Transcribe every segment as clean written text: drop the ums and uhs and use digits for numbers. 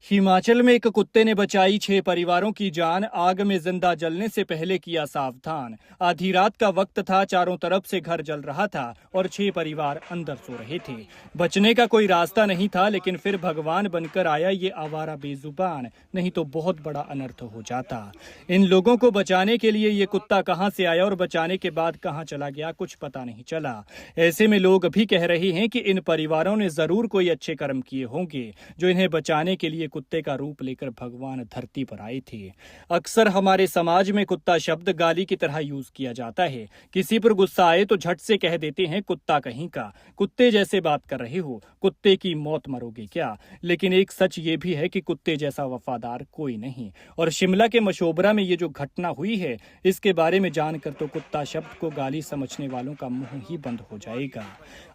हिमाचल में एक कुत्ते ने बचाई 6 परिवारों की जान। आग में जिंदा जलने से पहले किया सावधान। आधी रात का वक्त था, चारों तरफ से घर जल रहा था और 6 परिवार अंदर सो रहे थे। बचने का कोई रास्ता नहीं था, लेकिन फिर भगवान बनकर आया ये आवारा बेजुबान, नहीं तो बहुत बड़ा अनर्थ हो जाता। इन लोगों को बचाने के लिए ये कुत्ता कहां से आया और बचाने के बाद कहां चला गया, कुछ पता नहीं चला। ऐसे में लोग भी कह रहे हैं कि इन परिवारों ने जरूर कोई अच्छे कर्म किए होंगे, जो इन्हें बचाने के लिए कुत्ते का रूप लेकर भगवान धरती पर आए थे। अक्सर हमारे समाज में कुत्ता शब्द गाली की तरह यूज किया जाता है। किसी पर गुस्सा आए तो झट से कह देते हैं, कुत्ता कहीं का, कुत्ते जैसे बात कर रहे हो, कुत्ते की मौत मरोगे क्या। लेकिन एक सच ये भी है कि कुत्ते जैसा वफादार कोई नहीं। और शिमला के मशोबरा में ये जो घटना हुई है, इसके बारे में जानकर तो कुत्ता शब्द को गाली समझने वालों का मुंह ही बंद हो जाएगा।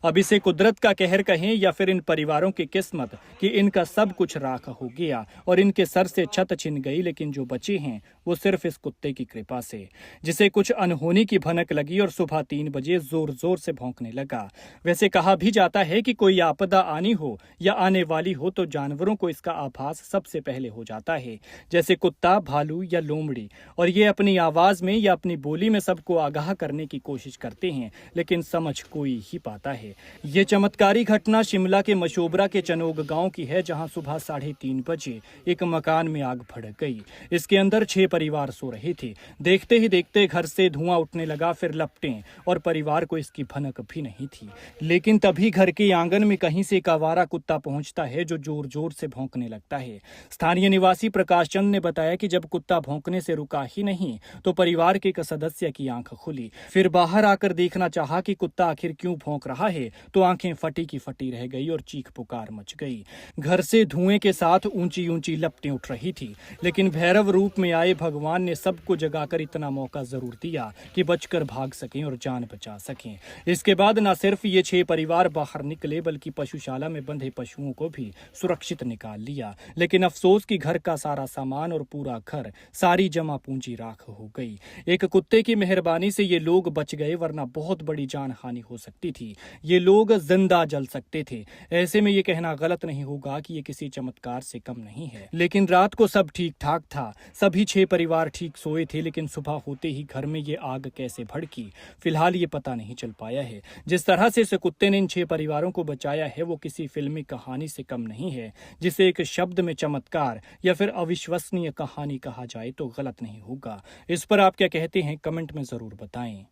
अब इसे कुदरत का कहर कहें या फिर इन परिवारों की किस्मत कि इनका सब कुछ राख हो गया और इनके सर से छत छिन गई, लेकिन जो बचे हैं वो सिर्फ इस कुत्ते की कृपा से, जिसे कुछ अनहोनी की भनक लगी और सुबह 3 बजे जोर जोर से भौंकने लगा। वैसे कहा भी जाता है कि कोई आपदा आनी हो या आने वाली हो तो जानवरों को इसका आभास सबसे पहले हो जाता है, जैसे कुत्ता, भालू या लोमड़ी। और ये अपनी आवाज में या अपनी बोली में सबको आगाह करने की कोशिश करते हैं, लेकिन समझ कोई ही पाता है। ये चमत्कारी घटना शिमला के मशोबरा के चनोग गांव की है, जहां सुबह 3:30 बजे एक मकान में आग भड़क गई। इसके अंदर 6 परिवार सो रहे थे। देखते ही देखते घर से धुआं उठने लगा, फिर लपटें, और परिवार को इसकी भनक भी नहीं थी। लेकिन तभी घर के आंगन में कहीं से एक आवारा कुत्ता पहुंचता है, जो जोर जोर से भौंकने लगता है। स्थानीय निवासी प्रकाश चंद ने बताया कि जब कुत्ता भौंकने से रुका ही नहीं तो परिवार के एक सदस्य की आंख खुली। फिर बाहर आकर देखना चाहा कि कुत्ता आखिर क्यों भौंक रहा है, तो आंखें फटी की फटी रह गई और चीख पुकार मच गई। घर से धुएं के साथ ऊंची ऊंची लपटें उठ रही थी, लेकिन भैरव रूप में आए भगवान ने सबको जगाकर इतना मौका जरूर दिया कि बचकर भाग सकें और जान बचा सकें। इसके बाद न सिर्फ ये 6 परिवार बाहर निकले, बल्कि पशुशाला में बंधे पशुओं को भी सुरक्षित निकाल लिया। लेकिन अफसोस कि घर का सारा सामान और पूरा घर, सारी जमा पूंजी राख हो गई। एक कुत्ते की मेहरबानी से ये लोग बच गए, वरना बहुत बड़ी जान हानि हो सकती थी। ये लोग जिंदा जल सकते थे। ऐसे में ये कहना गलत नहीं होगा कि ये किसी चमत्कार से कम नहीं है। लेकिन रात को सब ठीक ठाक था, सभी 6 परिवार ठीक सोए थे, लेकिन सुबह होते ही घर में ये आग कैसे भड़की, फिलहाल ये पता नहीं चल पाया है। जिस तरह से इस कुत्ते ने इन 6 परिवारों को बचाया है, वो किसी फिल्मी कहानी से कम नहीं है, जिसे एक शब्द में चमत्कार या फिर अविश्वसनीय कहानी कहा जाए तो गलत नहीं होगा। इस पर आप क्या कहते हैं, कमेंट में जरूर बताएं।